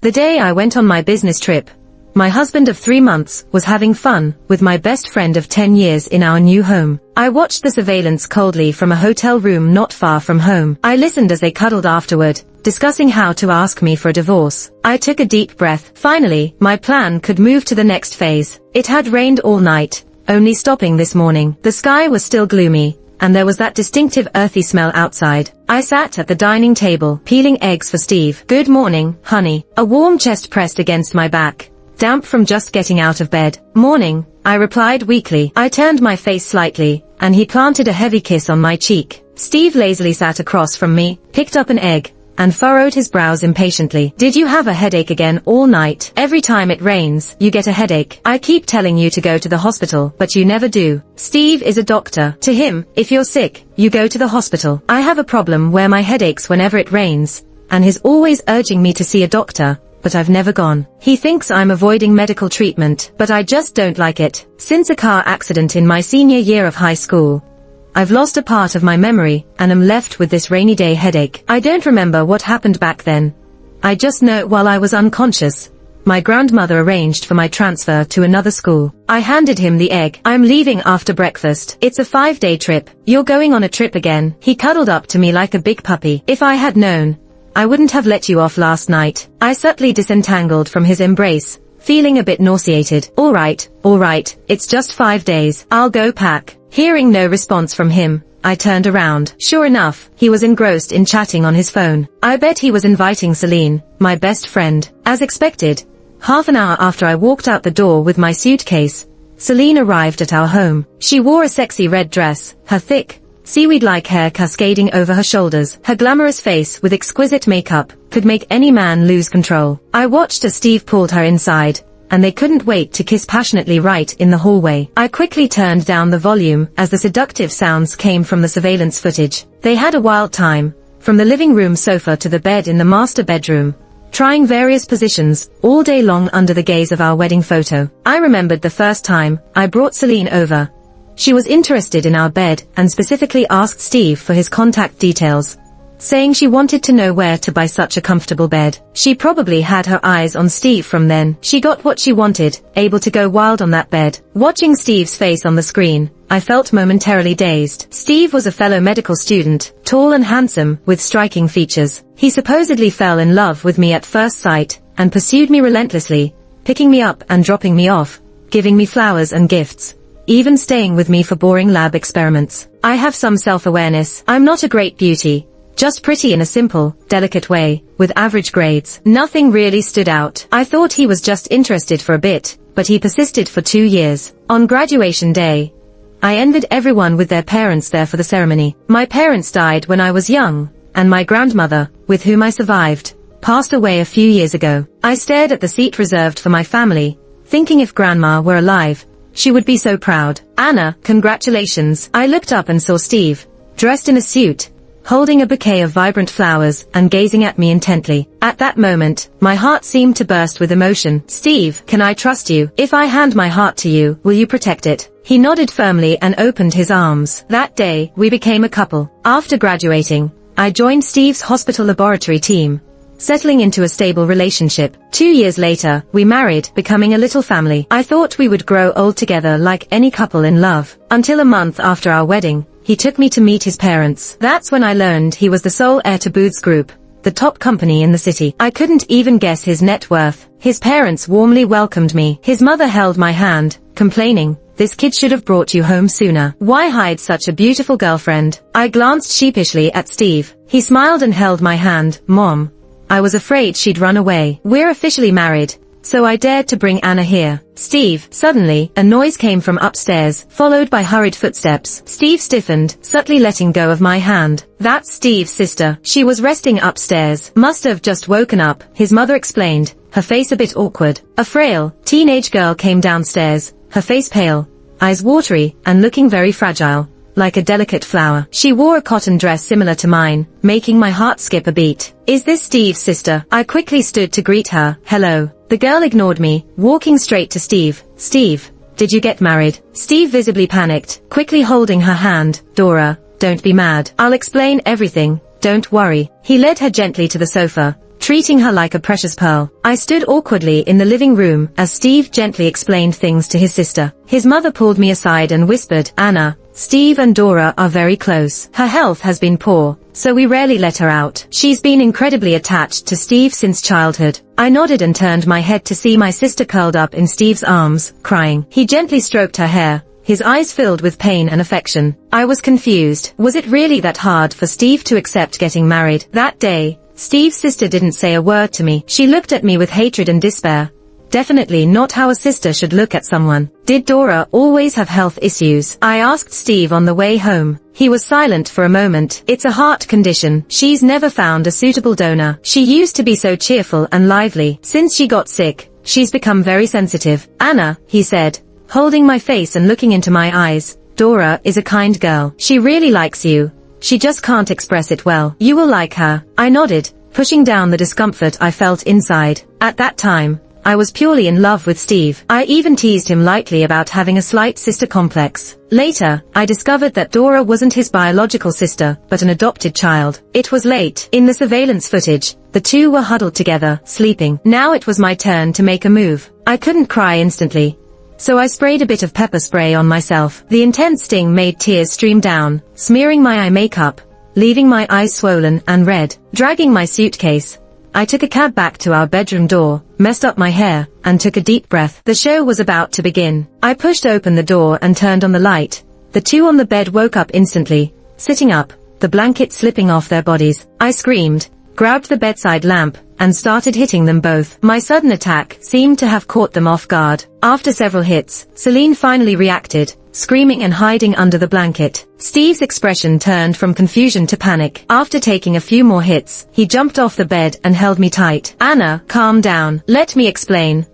The day I went on my business trip, my husband of 3 months was having fun with my best friend of 10 years in our new home. I watched the surveillance coldly from a hotel room not far from home. I listened as they cuddled afterward, discussing how to ask me for a divorce. I took a deep breath. Finally, my plan could move to the next phase. It had rained all night, only stopping this morning. The sky was still gloomy, and there was that distinctive earthy smell outside. I sat at the dining table, peeling eggs for Steve. "Good morning, honey." A warm chest pressed against my back, damp from just getting out of bed. "Morning," I replied weakly. I turned my face slightly, and he planted a heavy kiss on my cheek. Steve lazily sat across from me, picked up an egg, and furrowed his brows impatiently. "Did you have a headache again all night? Every time it rains, you get a headache. I keep telling you to go to the hospital, but you never do." Steve is a doctor. To him, if you're sick, you go to the hospital. I have a problem where my headaches whenever it rains, and he's always urging me to see a doctor, but I've never gone. He thinks I'm avoiding medical treatment, but I just don't like it. Since a car accident in my senior year of high school, I've lost a part of my memory, and am left with this rainy day headache. I don't remember what happened back then. I just know while I was unconscious, my grandmother arranged for my transfer to another school. I handed him the egg. "I'm leaving after breakfast. It's a 5-day trip." "You're going on a trip again?" He cuddled up to me like a big puppy. "If I had known, I wouldn't have let you off last night." I subtly disentangled from his embrace, feeling a bit nauseated. All right, it's just 5 days. I'll go pack." Hearing no response from him, I turned around. Sure enough, he was engrossed in chatting on his phone. I bet he was inviting Seline, my best friend. As expected, half an hour after I walked out the door with my suitcase, Seline arrived at our home. She wore a sexy red dress, her thick, seaweed-like hair cascading over her shoulders. Her glamorous face with exquisite makeup could make any man lose control. I watched as Steve pulled her inside, and they couldn't wait to kiss passionately right in the hallway. I quickly turned down the volume as the seductive sounds came from the surveillance footage. They had a wild time, from the living room sofa to the bed in the master bedroom, trying various positions all day long under the gaze of our wedding photo. I remembered the first time I brought Seline over. She was interested in our bed and specifically asked Steve for his contact details, saying she wanted to know where to buy such a comfortable bed. She probably had her eyes on Steve from then. She got what she wanted, able to go wild on that bed. Watching Steve's face on the screen, I felt momentarily dazed. Steve was a fellow medical student, tall and handsome, with striking features. He supposedly fell in love with me at first sight, and pursued me relentlessly, picking me up and dropping me off, giving me flowers and gifts, even staying with me for boring lab experiments. I have some self-awareness. I'm not a great beauty, just pretty in a simple, delicate way, with average grades. Nothing really stood out. I thought he was just interested for a bit, but he persisted for 2 years. On graduation day, I envied everyone with their parents there for the ceremony. My parents died when I was young, and my grandmother, with whom I survived, passed away a few years ago. I stared at the seat reserved for my family, thinking if Grandma were alive, she would be so proud. "Anna, congratulations." I looked up and saw Steve, dressed in a suit, holding a bouquet of vibrant flowers and gazing at me intently. At that moment, my heart seemed to burst with emotion. "Steve, can I trust you? If I hand my heart to you, will you protect it?" He nodded firmly and opened his arms. That day, we became a couple. After graduating, I joined Steve's hospital laboratory team, settling into a stable relationship. 2 years later, we married, becoming a little family. I thought we would grow old together like any couple in love. Until a month after our wedding, he took me to meet his parents. That's when I learned he was the sole heir to Booth's Group, the top company in the city. I couldn't even guess his net worth. His parents warmly welcomed me. His mother held my hand, complaining, "This kid should have brought you home sooner. Why hide such a beautiful girlfriend?" I glanced sheepishly at Steve. He smiled and held my hand. "Mom, I was afraid she'd run away. We're officially married, so I dared to bring Anna here." "Steve." Suddenly, a noise came from upstairs, followed by hurried footsteps. Steve stiffened, subtly letting go of my hand. "That's Steve's sister. She was resting upstairs. Must have just woken up," his mother explained, her face a bit awkward. A frail, teenage girl came downstairs, her face pale, eyes watery, and looking very fragile, like a delicate flower. She wore a cotton dress similar to mine, making my heart skip a beat. "Is this Steve's sister?" I quickly stood to greet her. "Hello." The girl ignored me, walking straight to Steve. "Steve, did you get married?" Steve visibly panicked, quickly holding her hand. "Dora, don't be mad. I'll explain everything, don't worry." He led her gently to the sofa, treating her like a precious pearl. I stood awkwardly in the living room as Steve gently explained things to his sister. His mother pulled me aside and whispered, "Anna, Steve and Dora are very close. Her health has been poor, so we rarely let her out. She's been incredibly attached to Steve since childhood." I nodded and turned my head to see my sister curled up in Steve's arms, crying. He gently stroked her hair, his eyes filled with pain and affection. I was confused. Was it really that hard for Steve to accept getting married? That day, Steve's sister didn't say a word to me. She looked at me with hatred and despair. Definitely not how a sister should look at someone. Did Dora always have health issues? I asked Steve on the way home. He was silent for a moment. "It's a heart condition. She's never found a suitable donor. She used to be so cheerful and lively. Since she got sick, she's become very sensitive." "Anna," he said, holding my face and looking into my eyes, "Dora is a kind girl. She really likes you. She just can't express it well. You will like her." I nodded, pushing down the discomfort I felt inside. At that time, I was purely in love with Steve. I even teased him lightly about having a slight sister complex. Later, I discovered that Dora wasn't his biological sister, but an adopted child. It was late. In the surveillance footage, the two were huddled together, sleeping. Now it was my turn to make a move. I couldn't cry instantly, so I sprayed a bit of pepper spray on myself. The intense sting made tears stream down, smearing my eye makeup, leaving my eyes swollen and red. Dragging my suitcase, I took a cab back to our bedroom door, messed up my hair, and took a deep breath. The show was about to begin. I pushed open the door and turned on the light. The two on the bed woke up instantly, sitting up, the blanket slipping off their bodies. I screamed, grabbed the bedside lamp, and started hitting them both. My sudden attack seemed to have caught them off guard. After several hits, Seline finally reacted, screaming and hiding under the blanket. Steve's expression turned from confusion to panic. After taking a few more hits, he jumped off the bed and held me tight. "Anna, calm down. Let me explain.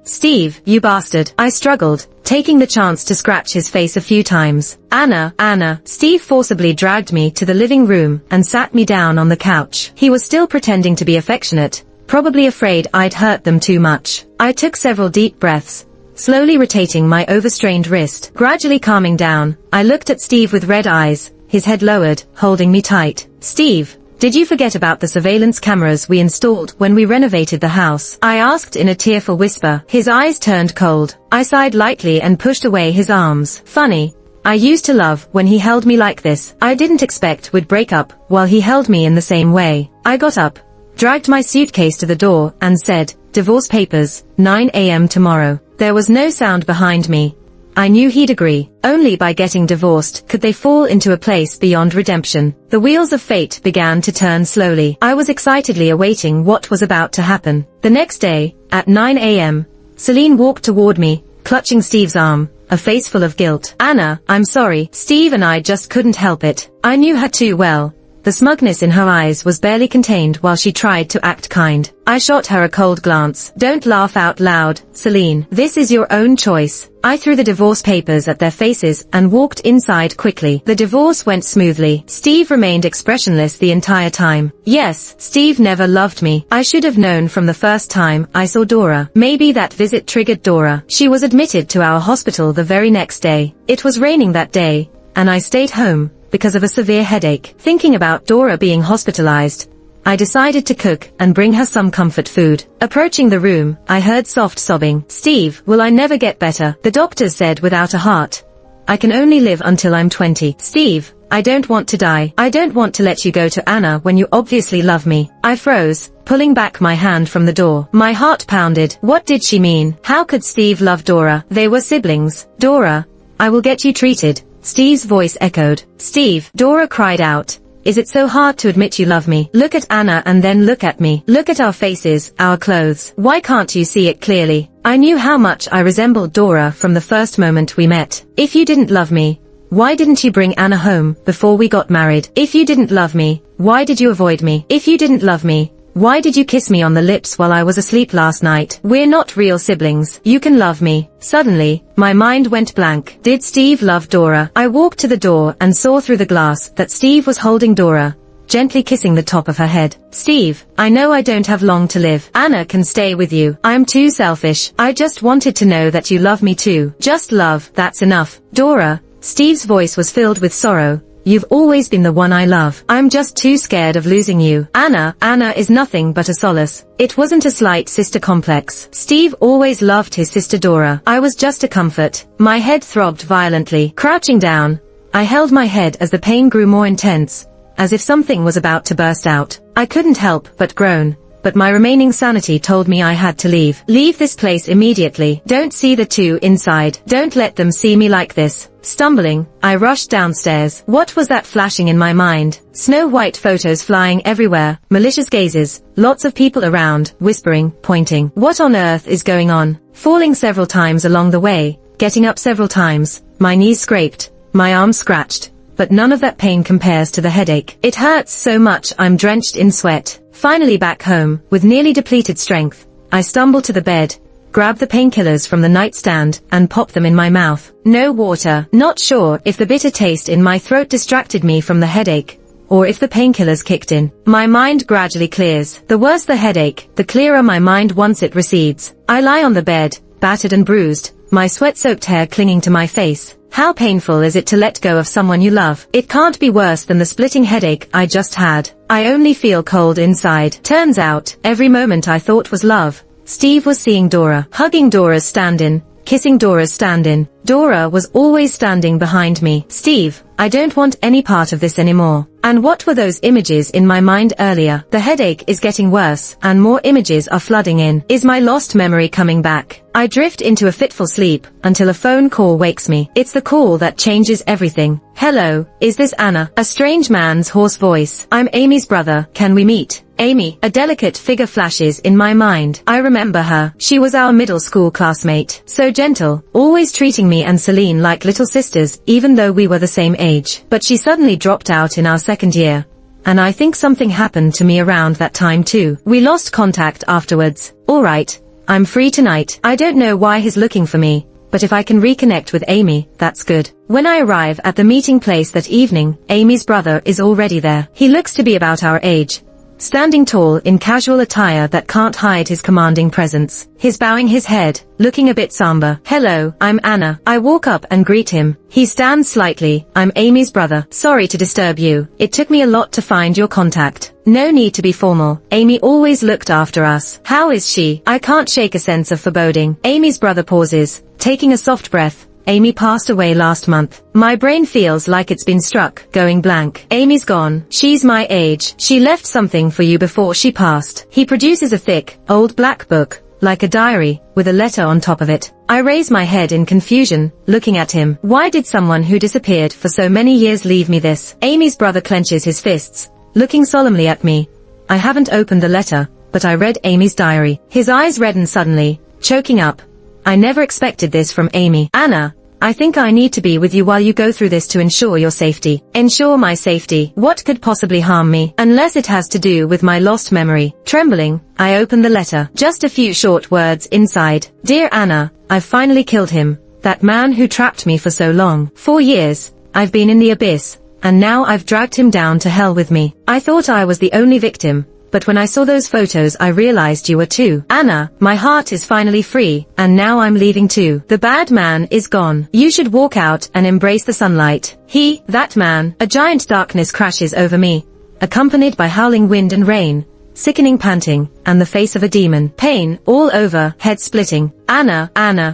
"Steve, you bastard." I struggled, taking the chance to scratch his face a few times. Anna. Steve forcibly dragged me to the living room and sat me down on the couch. He was still pretending to be affectionate, probably afraid I'd hurt them too much. I took several deep breaths, slowly rotating my overstrained wrist. Gradually calming down, I looked at Steve with red eyes, his head lowered, holding me tight. "Steve, did you forget about the surveillance cameras we installed when we renovated the house?" I asked in a tearful whisper. His eyes turned cold. I sighed lightly and pushed away his arms. "Funny. I used to love when he held me like this. I didn't expect we'd break up while he held me in the same way." I got up, dragged my suitcase to the door, and said, "Divorce papers, 9 a.m. tomorrow." There was no sound behind me. I knew he'd agree. Only by getting divorced could they fall into a place beyond redemption. The wheels of fate began to turn slowly. I was excitedly awaiting what was about to happen. The next day, at 9 a.m., Seline walked toward me, clutching Steve's arm, a face full of guilt. "Anna, I'm sorry. Steve and I just couldn't help it." I knew her too well. The smugness in her eyes was barely contained while she tried to act kind. I shot her a cold glance. "Don't laugh out loud, Seline. This is your own choice." I threw the divorce papers at their faces and walked inside quickly. The divorce went smoothly. Steve remained expressionless the entire time. Yes, Steve never loved me. I should have known from the first time I saw Dora. Maybe that visit triggered Dora. She was admitted to our hospital the very next day. It was raining that day, and I stayed home because of a severe headache. Thinking about Dora being hospitalized, I decided to cook and bring her some comfort food. Approaching the room, I heard soft sobbing. "Steve, will I never get better?" The doctors said without a heart, "I can only live until I'm 20. "Steve, I don't want to die. I don't want to let you go to Anna when you obviously love me." I froze, pulling back my hand from the door. My heart pounded. What did she mean? How could Steve love Dora? They were siblings. "Dora, I will get you treated." Steve's voice echoed. "Steve," Dora cried out, "is it so hard to admit you love me? Look at Anna and then look at me. Look at our faces, our clothes. Why can't you see it clearly?" I knew how much I resembled Dora from the first moment we met. "If you didn't love me, why didn't you bring Anna home before we got married? If you didn't love me, why did you avoid me? If you didn't love me, why did you kiss me on the lips while I was asleep last night? We're not real siblings. You can love me." Suddenly, my mind went blank. Did Steve love Dora? I walked to the door and saw through the glass that Steve was holding Dora, gently kissing the top of her head. "Steve, I know I don't have long to live. Anna can stay with you. I'm too selfish. I just wanted to know that you love me too. Just love, that's enough." "Dora," Steve's voice was filled with sorrow, You've always been the one I love. I'm just too scared of losing you. Anna is nothing but a solace. It wasn't a slight sister complex. Steve always loved his sister Dora. I was just a comfort. My head throbbed violently. Crouching down, I held my head as the pain grew more intense, as if something was about to burst out. I couldn't help but groan, but my remaining sanity told me I had to leave. Leave this place immediately. Don't see the two inside. Don't let them see me like this. Stumbling, I rushed downstairs. What was that flashing in my mind? Snow-white photos flying everywhere, malicious gazes, lots of people around, whispering, pointing. What on earth is going on? Falling several times along the way, getting up several times, my knees scraped, my arms scratched, but none of that pain compares to the headache. It hurts so much I'm drenched in sweat. Finally back home, with nearly depleted strength, I stumbled to the bed, grabbed the painkillers from the nightstand, and popped them in my mouth. No water. Not sure if the bitter taste in my throat distracted me from the headache, or if the painkillers kicked in. My mind gradually clears. The worse the headache, the clearer my mind once it recedes. I lie on the bed, battered and bruised, my sweat-soaked hair clinging to my face. How painful is it to let go of someone you love? It can't be worse than the splitting headache I just had. I only feel cold inside. Turns out, every moment I thought was love, Steve was seeing Dora, hugging Dora's stand-in, kissing Dora's stand-in. Dora was always standing behind me. Steve, I don't want any part of this anymore. And what were those images in my mind earlier? The headache is getting worse, and more images are flooding in. Is my lost memory coming back? I drift into a fitful sleep, until a phone call wakes me. It's the call that changes everything. Hello, is this Anna? A strange man's hoarse voice. I'm Amy's brother, can we meet? Amy, a delicate figure flashes in my mind. I remember her. She was our middle school classmate. So gentle, always treating me and Seline like little sisters, even though we were the same age. But she suddenly dropped out in our second year. And I think something happened to me around that time too. We lost contact afterwards. Alright, I'm free tonight. I don't know why he's looking for me, but if I can reconnect with Amy, that's good. When I arrive at the meeting place that evening, Amy's brother is already there. He looks to be about our age, standing tall in casual attire that can't hide his commanding presence. He's bowing his head, looking a bit somber. Hello, I'm Anna. I walk up and greet him. He stands slightly. I'm Amy's brother. Sorry to disturb you. It took me a lot to find your contact. No need to be formal. Amy always looked after us. How is she? I can't shake a sense of foreboding. Amy's brother pauses, taking a soft breath. Amy passed away last month. My brain feels like it's been struck, going blank. Amy's gone. She's my age. She left something for you before she passed. He produces a thick, old black book, like a diary, with a letter on top of it. I raise my head in confusion, looking at him. Why did someone who disappeared for so many years leave me this? Amy's brother clenches his fists, looking solemnly at me. I haven't opened the letter, but I read Amy's diary. His eyes redden suddenly, choking up. I never expected this from Amy. Anna, I think I need to be with you while you go through this to ensure your safety. Ensure my safety? What could possibly harm me? Unless it has to do with my lost memory. Trembling, I open the letter. Just a few short words inside. Dear Anna, I've finally killed him. That man who trapped me for so long. 4 years, I've been in the abyss, and now I've dragged him down to hell with me. I thought I was the only victim, but when I saw those photos I realized you were too. Anna, my heart is finally free, and now I'm leaving too. The bad man is gone. You should walk out and embrace the sunlight. That man. A giant darkness crashes over me, accompanied by howling wind and rain, sickening panting, and the face of a demon. Pain, all over, head splitting. Anna,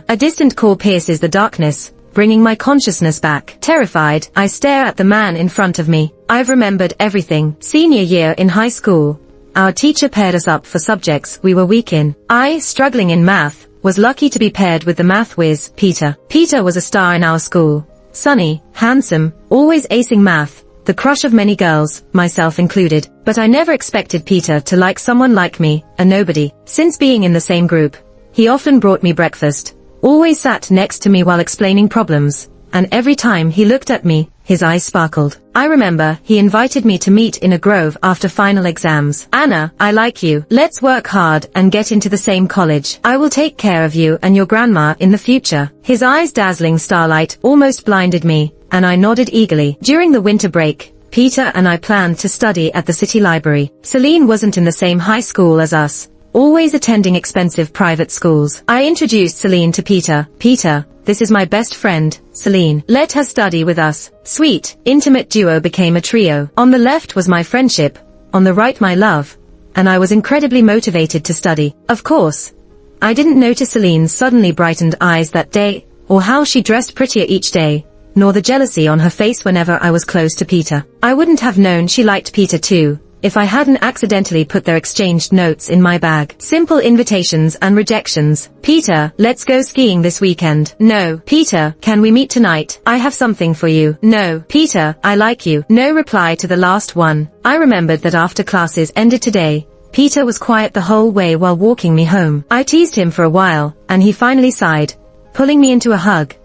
a distant call pierces the darkness, bringing my consciousness back. Terrified, I stare at the man in front of me. I've remembered everything. Senior year in high school. Our teacher paired us up for subjects we were weak in. I, struggling in math, was lucky to be paired with the math whiz, Peter. Peter was a star in our school. Sunny, handsome, always acing math, the crush of many girls, myself included. But I never expected Peter to like someone like me, a nobody. Since being in the same group, he often brought me breakfast, always sat next to me while explaining problems, and every time he looked at me, his eyes sparkled. I remember he invited me to meet in a grove after final exams. Anna, I like you. Let's work hard and get into the same college. I will take care of you and your grandma in the future. His eyes' dazzling starlight almost blinded me, and I nodded eagerly. During the winter break, Peter and I planned to study at the city library. Seline wasn't in the same high school as us, always attending expensive private schools. I introduced Seline to Peter. Peter, this is my best friend, Seline. Let her study with us. Sweet, intimate duo became a trio. On the left was my friendship, on the right my love, and I was incredibly motivated to study. Of course, I didn't notice Seline's suddenly brightened eyes that day, or how she dressed prettier each day, nor the jealousy on her face whenever I was close to Peter. I wouldn't have known she liked Peter too, if I hadn't accidentally put their exchanged notes in my bag. Simple invitations and rejections. Peter, let's go skiing this weekend. No. Peter, can we meet tonight? I have something for you. No. Peter, I like you. No reply to the last one. I remembered that after classes ended today, Peter was quiet the whole way while walking me home. I teased him for a while, and he finally sighed, pulling me into a hug.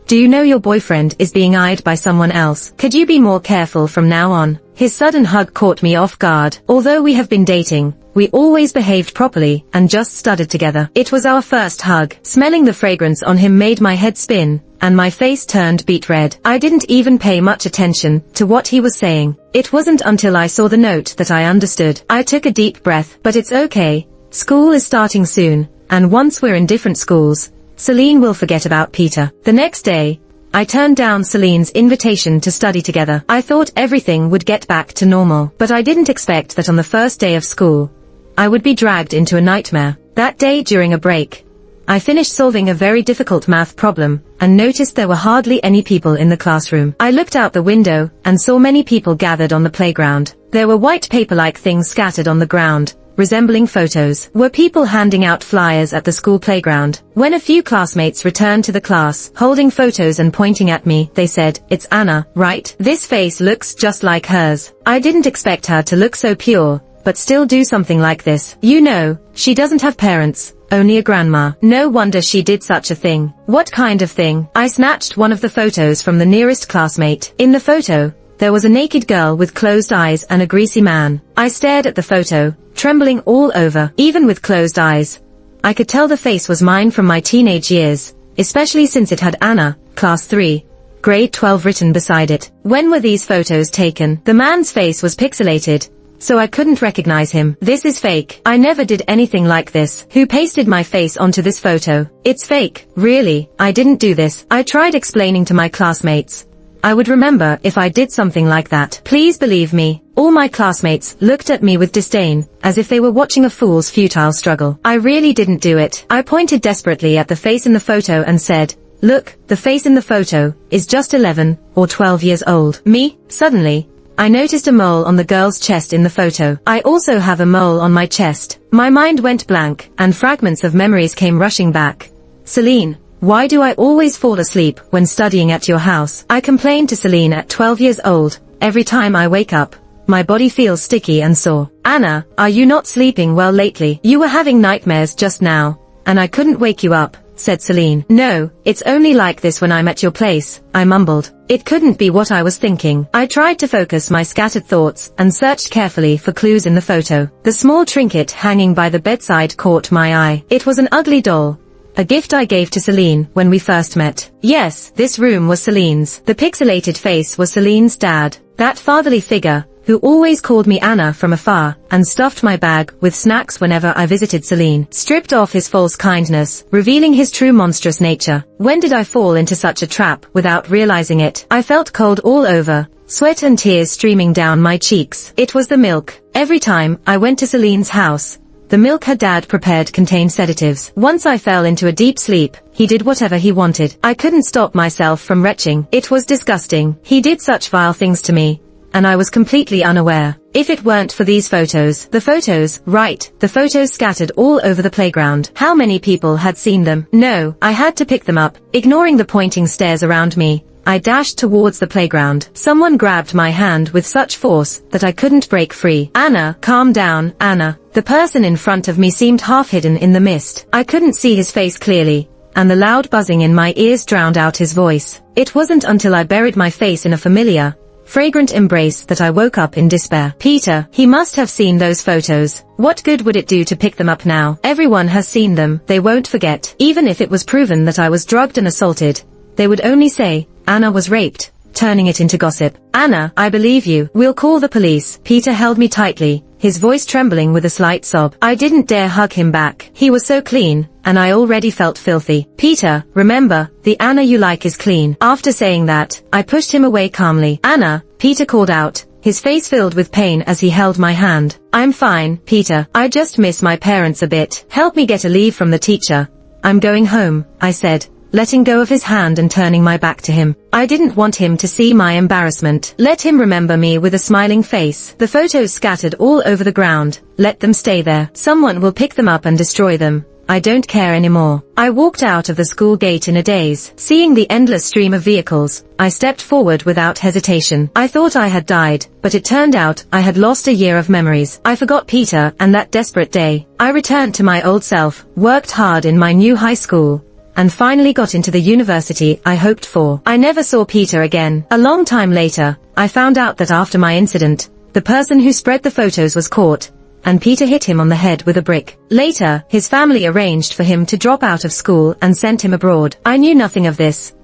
Do you know your boyfriend is being eyed by someone else? Could you be more careful from now on? His sudden hug caught me off guard. Although we have been dating, we always behaved properly and just studied together. It was our first hug. Smelling the fragrance on him made my head spin, and my face turned beet red. I didn't even pay much attention to what he was saying. It wasn't until I saw the note that I understood. I took a deep breath. But it's okay. School is starting soon, and once we're in different schools, Seline will forget about Peter. The next day, I turned down Seline's invitation to study together. I thought everything would get back to normal, but I didn't expect that on the first day of school, I would be dragged into a nightmare. That day during a break, I finished solving a very difficult math problem, and noticed there were hardly any people in the classroom. I looked out the window, and saw many people gathered on the playground. There were white paper-like things scattered on the ground, resembling photos. Were people handing out flyers at the school playground? When a few classmates returned to the class, holding photos and pointing at me, they said, "It's Anna, right? This face looks just like hers." I didn't expect her to look so pure, but still do something like this. You know, she doesn't have parents, only a grandma. No wonder she did such a thing. What kind of thing? I snatched one of the photos from the nearest classmate. In the photo, there was a naked girl with closed eyes and a greasy man. I stared at the photo, trembling all over. Even with closed eyes, I could tell the face was mine from my teenage years, especially since it had Anna, class 3, grade 12 written beside it. When were these photos taken? The man's face was pixelated, so I couldn't recognize him. This is fake. I never did anything like this. Who pasted my face onto this photo? It's fake. Really, I didn't do this. I tried explaining to my classmates. I would remember if I did something like that. Please believe me. All my classmates looked at me with disdain, as if they were watching a fool's futile struggle. I really didn't do it. I pointed desperately at the face in the photo and said, "Look, the face in the photo is just 11 or 12 years old." Me? Suddenly, I noticed a mole on the girl's chest in the photo. I also have a mole on my chest. My mind went blank, and fragments of memories came rushing back. Seline, why do I always fall asleep when studying at your house? I complained to Seline at 12 years old. Every time I wake up, my body feels sticky and sore. Anna, are you not sleeping well lately? You were having nightmares just now, and I couldn't wake you up, said Seline. No, it's only like this when I'm at your place, I mumbled. It couldn't be what I was thinking. I tried to focus my scattered thoughts and searched carefully for clues in the photo. The small trinket hanging by the bedside caught my eye. It was an ugly doll, a gift I gave to Seline when we first met. Yes, this room was Seline's. The pixelated face was Seline's dad, that fatherly figure, who always called me Anna from afar, and stuffed my bag with snacks whenever I visited Seline. Stripped off his false kindness, revealing his true monstrous nature. When did I fall into such a trap without realizing it? I felt cold all over, sweat and tears streaming down my cheeks. It was the milk. Every time I went to Seline's house, the milk her dad prepared contained sedatives. Once I fell into a deep sleep, he did whatever he wanted. I couldn't stop myself from retching. It was disgusting. He did such vile things to me, and I was completely unaware. If it weren't for these photos, the photos scattered all over the playground. How many people had seen them? No, I had to pick them up. Ignoring the pointing stares around me, I dashed towards the playground. Someone grabbed my hand with such force that I couldn't break free. Anna, calm down, Anna. The person in front of me seemed half hidden in the mist. I couldn't see his face clearly, and the loud buzzing in my ears drowned out his voice. It wasn't until I buried my face in a familiar, fragrant embrace that I woke up in despair. Peter, he must have seen those photos. What good would it do to pick them up now? Everyone has seen them. They won't forget. Even if it was proven that I was drugged and assaulted, they would only say, Anna was raped, turning it into gossip. Anna, I believe you. We'll call the police. Peter held me tightly, his voice trembling with a slight sob. I didn't dare hug him back. He was so clean, and I already felt filthy. Peter, remember, the Anna you like is clean. After saying that, I pushed him away calmly. Anna, Peter called out, his face filled with pain as he held my hand. I'm fine, Peter. I just miss my parents a bit. Help me get a leave from the teacher. I'm going home, I said, letting go of his hand and turning my back to him. I didn't want him to see my embarrassment. Let him remember me with a smiling face. The photos scattered all over the ground. Let them stay there. Someone will pick them up and destroy them. I don't care anymore. I walked out of the school gate in a daze. Seeing the endless stream of vehicles, I stepped forward without hesitation. I thought I had died, but it turned out I had lost a year of memories. I forgot Peter and that desperate day. I returned to my old self, worked hard in my new high school, and finally got into the university I hoped for. I never saw Peter again. A long time later, I found out that after my incident, the person who spread the photos was caught, and Peter hit him on the head with a brick. Later, his family arranged for him to drop out of school and sent him abroad. I knew nothing of this.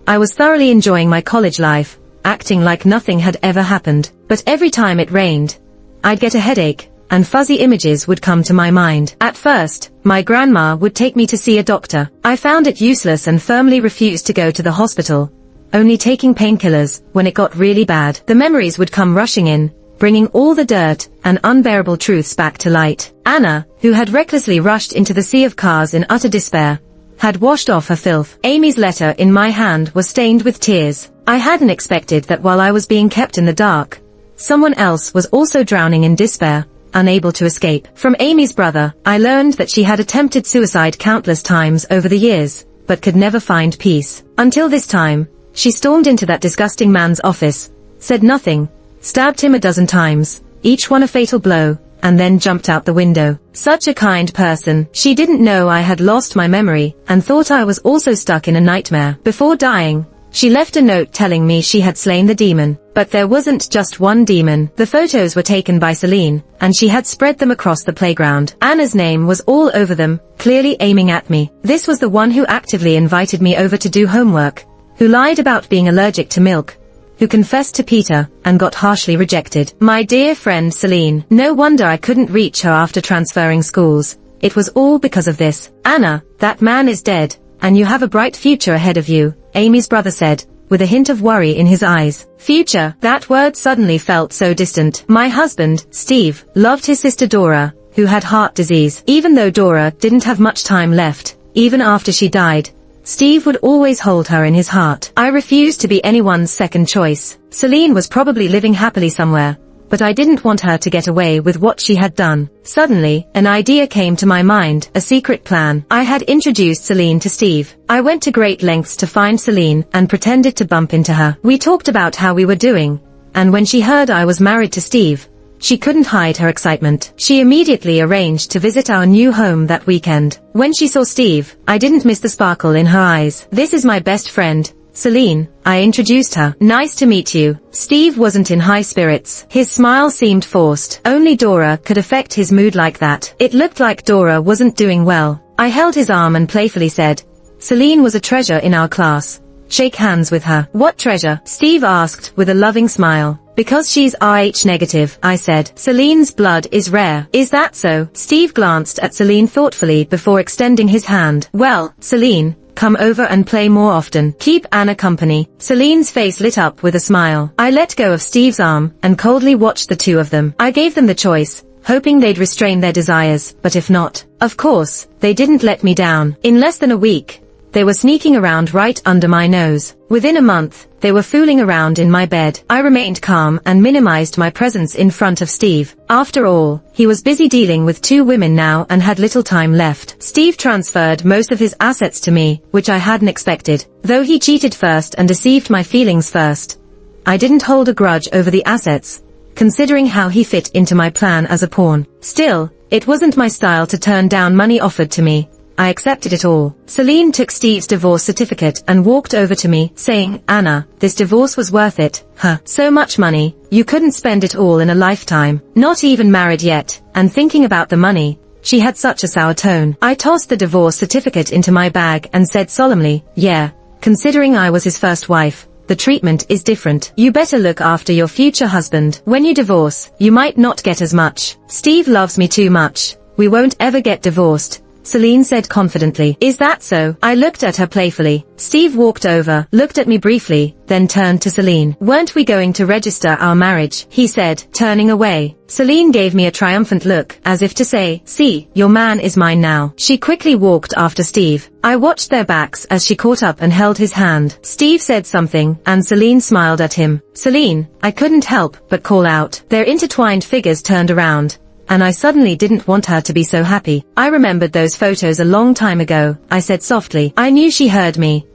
I was thoroughly enjoying my college life, acting like nothing had ever happened. But every time it rained, I'd get a headache, and fuzzy images would come to my mind. At first, my grandma would take me to see a doctor. I found it useless and firmly refused to go to the hospital, only taking painkillers when it got really bad. The memories would come rushing in, bringing all the dirt and unbearable truths back to light. Anna, who had recklessly rushed into the sea of cars in utter despair, had washed off her filth. Amy's letter in my hand was stained with tears. I hadn't expected that while I was being kept in the dark, someone else was also drowning in despair, unable to escape. From Amy's brother, I learned that she had attempted suicide countless times over the years, but could never find peace. Until this time, she stormed into that disgusting man's office, said nothing, stabbed him a dozen times, each one a fatal blow, and then jumped out the window. Such a kind person. She didn't know I had lost my memory, and thought I was also stuck in a nightmare. Before dying, she left a note telling me she had slain the demon. But there wasn't just one demon. The photos were taken by Seline, and she had spread them across the playground. Anna's name was all over them, clearly aiming at me. This was the one who actively invited me over to do homework, who lied about being allergic to milk, who confessed to Peter, and got harshly rejected. My dear friend Seline. No wonder I couldn't reach her after transferring schools. It was all because of this. Anna, that man is dead, and you have a bright future ahead of you, Amy's brother said, with a hint of worry in his eyes. Future, that word suddenly felt so distant. My husband, Steve, loved his sister Dora, who had heart disease. Even though Dora didn't have much time left, even after she died, Steve would always hold her in his heart. I refused to be anyone's second choice. Seline was probably living happily somewhere, but I didn't want her to get away with what she had done. Suddenly, an idea came to my mind, a secret plan. I had introduced Seline to Steve. I went to great lengths to find Seline and pretended to bump into her. We talked about how we were doing, and when she heard I was married to Steve, she couldn't hide her excitement. She immediately arranged to visit our new home that weekend. When she saw Steve, I didn't miss the sparkle in her eyes. This is my best friend, Seline, I introduced her. Nice to meet you. Steve wasn't in high spirits. His smile seemed forced. Only Dora could affect his mood like that. It looked like Dora wasn't doing well. I held his arm and playfully said, Seline was a treasure in our class. Shake hands with her. What treasure? Steve asked with a loving smile. Because she's Rh negative, I said. Seline's blood is rare. Is that so? Steve glanced at Seline thoughtfully before extending his hand. Well, Seline, come over and play more often. Keep Anna company. Seline's face lit up with a smile. I let go of Steve's arm and coldly watched the two of them. I gave them the choice, hoping they'd restrain their desires, but if not, of course, they didn't let me down. In less than a week, they were sneaking around right under my nose. Within a month, they were fooling around in my bed. I remained calm and minimized my presence in front of Steve. After all, he was busy dealing with two women now and had little time left. Steve transferred most of his assets to me, which I hadn't expected. Though he cheated first and deceived my feelings first, I didn't hold a grudge over the assets, considering how he fit into my plan as a pawn. Still, it wasn't my style to turn down money offered to me. I accepted it all. Seline took Steve's divorce certificate and walked over to me, saying, Anna, this divorce was worth it. Huh. So much money, you couldn't spend it all in a lifetime. Not even married yet, and thinking about the money, she had such a sour tone. I tossed the divorce certificate into my bag and said solemnly, yeah, considering I was his first wife, the treatment is different. You better look after your future husband. When you divorce, you might not get as much. Steve loves me too much. We won't ever get divorced, Seline said confidently. Is that so? I looked at her playfully. Steve walked over, looked at me briefly, then turned to Seline. Weren't we going to register our marriage? He said, turning away. Seline gave me a triumphant look, as if to say, see, your man is mine now. She quickly walked after Steve. I watched their backs as she caught up and held his hand. Steve said something, and Seline smiled at him. Seline, I couldn't help but call out. Their intertwined figures turned around, and I suddenly didn't want her to be so happy. I remembered those photos a long time ago, I said softly. I knew she heard me.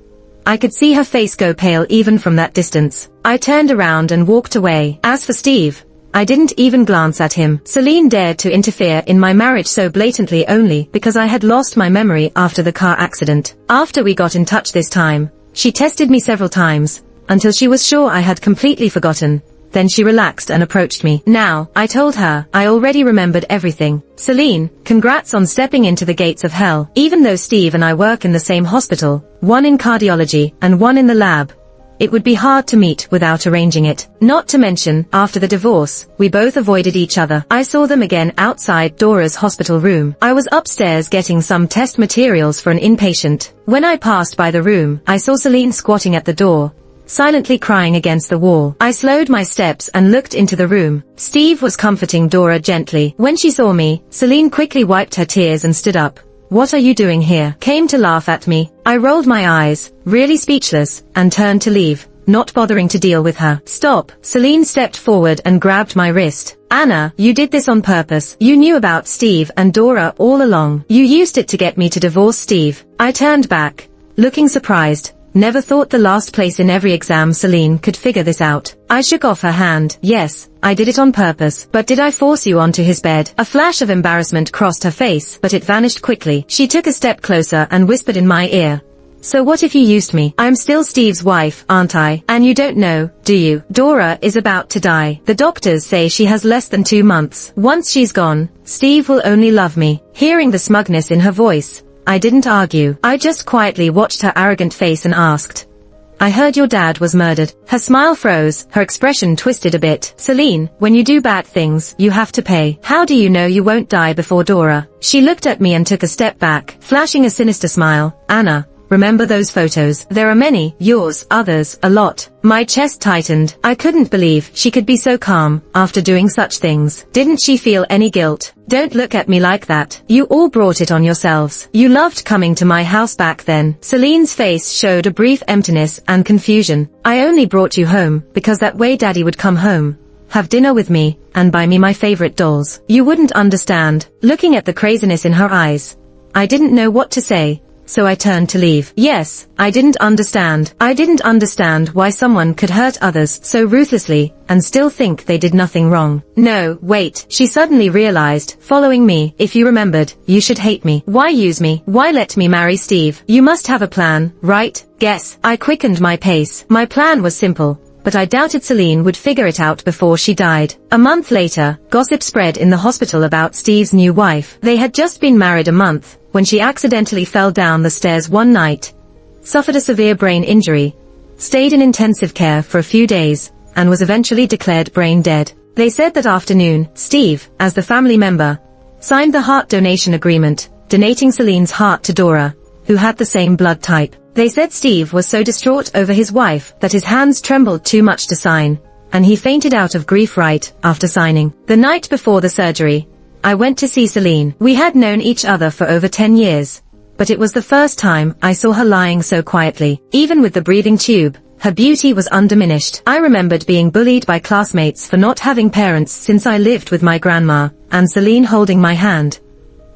I could see her face go pale even from that distance. I turned around and walked away. As for Steve, I didn't even glance at him. Seline dared to interfere in my marriage so blatantly only because I had lost my memory after the car accident. After we got in touch this time, she tested me several times, until she was sure I had completely forgotten. Then she relaxed and approached me. Now, I told her, I already remembered everything. Seline, congrats on stepping into the gates of hell. Even though Steve and I work in the same hospital, one in cardiology and one in the lab, it would be hard to meet without arranging it. Not to mention, after the divorce, we both avoided each other. I saw them again outside Dora's hospital room. I was upstairs getting some test materials for an inpatient. When I passed by the room, I saw Seline squatting at the door, silently crying against the wall. I slowed my steps and looked into the room. Steve was comforting Dora gently. When she saw me, Seline quickly wiped her tears and stood up. What are you doing here? Came to laugh at me. I rolled my eyes, really speechless, and turned to leave, not bothering to deal with her. Stop. Seline stepped forward and grabbed my wrist. Anna, you did this on purpose. You knew about Steve and Dora all along. You used it to get me to divorce Steve. I turned back, looking surprised. Never thought the last place in every exam Seline could figure this out. I shook off her hand. Yes, I did it on purpose. But did I force you onto his bed? A flash of embarrassment crossed her face, but it vanished quickly. She took a step closer and whispered in my ear. So what if you used me? I'm still Steve's wife, aren't I? And you don't know, do you? Dora is about to die. The doctors say she has less than 2 months. Once she's gone, Steve will only love me. Hearing the smugness in her voice, I didn't argue. I just quietly watched her arrogant face and asked, I heard your dad was murdered. Her smile froze, her expression twisted a bit. Seline, when you do bad things, you have to pay. How do you know you won't die before Dora? She looked at me and took a step back, flashing a sinister smile. Anna, remember those photos? There are many, yours, others, a lot. My chest tightened. I couldn't believe she could be so calm after doing such things. Didn't she feel any guilt? Don't look at me like that. You all brought it on yourselves. You loved coming to my house back then. Seline's face showed a brief emptiness and confusion. I only brought you home because that way Daddy would come home, have dinner with me, and buy me my favorite dolls. You wouldn't understand. Looking at the craziness in her eyes, I didn't know what to say. So I turned to leave. Yes, I didn't understand. I didn't understand why someone could hurt others so ruthlessly and still think they did nothing wrong. No, wait, she suddenly realized, following me. If you remembered, you should hate me. Why use me? Why let me marry Steve? You must have a plan, right? Guess. I quickened my pace. My plan was simple, but I doubted Seline would figure it out before she died. A month later, gossip spread in the hospital about Steve's new wife. They had just been married a month when she accidentally fell down the stairs one night, suffered a severe brain injury, stayed in intensive care for a few days, and was eventually declared brain dead. They said that afternoon, Steve, as the family member, signed the heart donation agreement, donating Seline's heart to Dora, who had the same blood type. They said Steve was so distraught over his wife that his hands trembled too much to sign, and he fainted out of grief right after signing. The night before the surgery, I went to see Seline. We had known each other for over 10 years, but it was the first time I saw her lying so quietly. Even with the breathing tube, her beauty was undiminished. I remembered being bullied by classmates for not having parents since I lived with my grandma, and Seline holding my hand.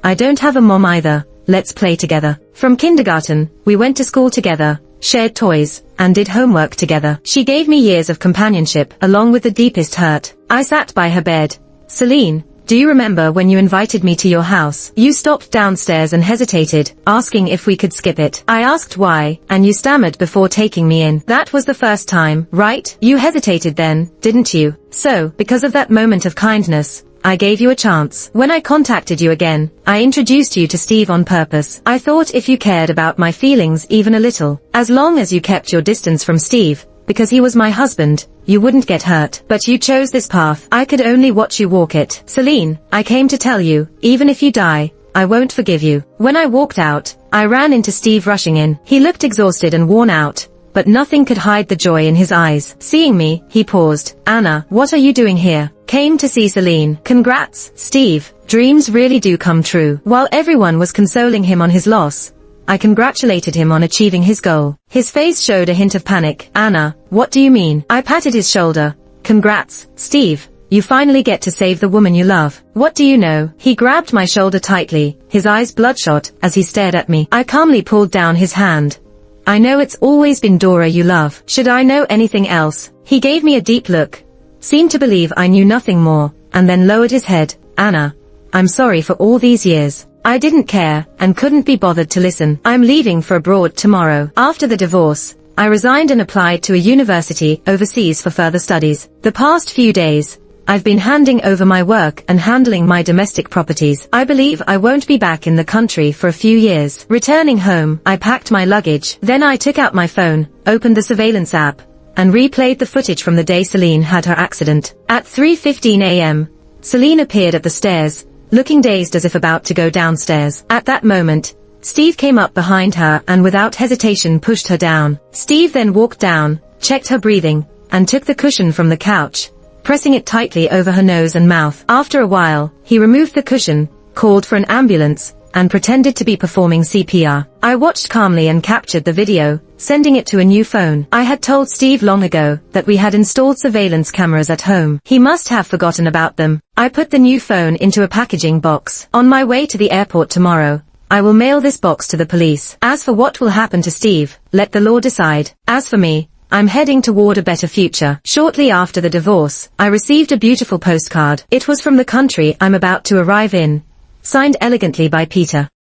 I don't have a mom either. Let's play together. From kindergarten, we went to school together, shared toys, and did homework together. She gave me years of companionship, along with the deepest hurt. I sat by her bed. Seline, do you remember when you invited me to your house? You stopped downstairs and hesitated, asking if we could skip it. I asked why, and you stammered before taking me in. That was the first time, right? You hesitated then, didn't you? So, because of that moment of kindness, I gave you a chance. When I contacted you again, I introduced you to Steve on purpose. I thought if you cared about my feelings even a little, as long as you kept your distance from Steve, Because he was my husband, you wouldn't get hurt. But you chose this path. I could only watch you walk it. Seline, I came to tell you, even if you die, I won't forgive you. When I walked out, I ran into Steve rushing in. He looked exhausted and worn out, but nothing could hide the joy in his eyes. Seeing me, he paused. Anna, what are you doing here? Came to see Seline. Congrats, Steve. Dreams really do come true. While everyone was consoling him on his loss, I congratulated him on achieving his goal. His face showed a hint of panic. Anna, what do you mean? I patted his shoulder. Congrats, Steve. You finally get to save the woman you love. What do you know? He grabbed my shoulder tightly, his eyes bloodshot as he stared at me. I calmly pulled down his hand. I know it's always been Dora you love. Should I know anything else? He gave me a deep look, seemed to believe I knew nothing more, and then lowered his head. Anna, I'm sorry for all these years. I didn't care, and couldn't be bothered to listen. I'm leaving for abroad tomorrow. After the divorce, I resigned and applied to a university overseas for further studies. The past few days, I've been handing over my work and handling my domestic properties. I believe I won't be back in the country for a few years. Returning home, I packed my luggage. Then I took out my phone, opened the surveillance app, and replayed the footage from the day Seline had her accident. At 3:15 a.m., Seline appeared at the stairs, looking dazed as if about to go downstairs. At that moment, Steve came up behind her and without hesitation pushed her down. Steve then walked down, checked her breathing, and took the cushion from the couch, pressing it tightly over her nose and mouth. After a while, he removed the cushion, called for an ambulance, and pretended to be performing CPR. I watched calmly and captured the video, sending it to a new phone. I had told Steve long ago that we had installed surveillance cameras at home. He must have forgotten about them. I put the new phone into a packaging box. On my way to the airport tomorrow, I will mail this box to the police. As for what will happen to Steve, let the law decide. As for me, I'm heading toward a better future. Shortly after the divorce, I received a beautiful postcard. It was from the country I'm about to arrive in, signed elegantly by Peter.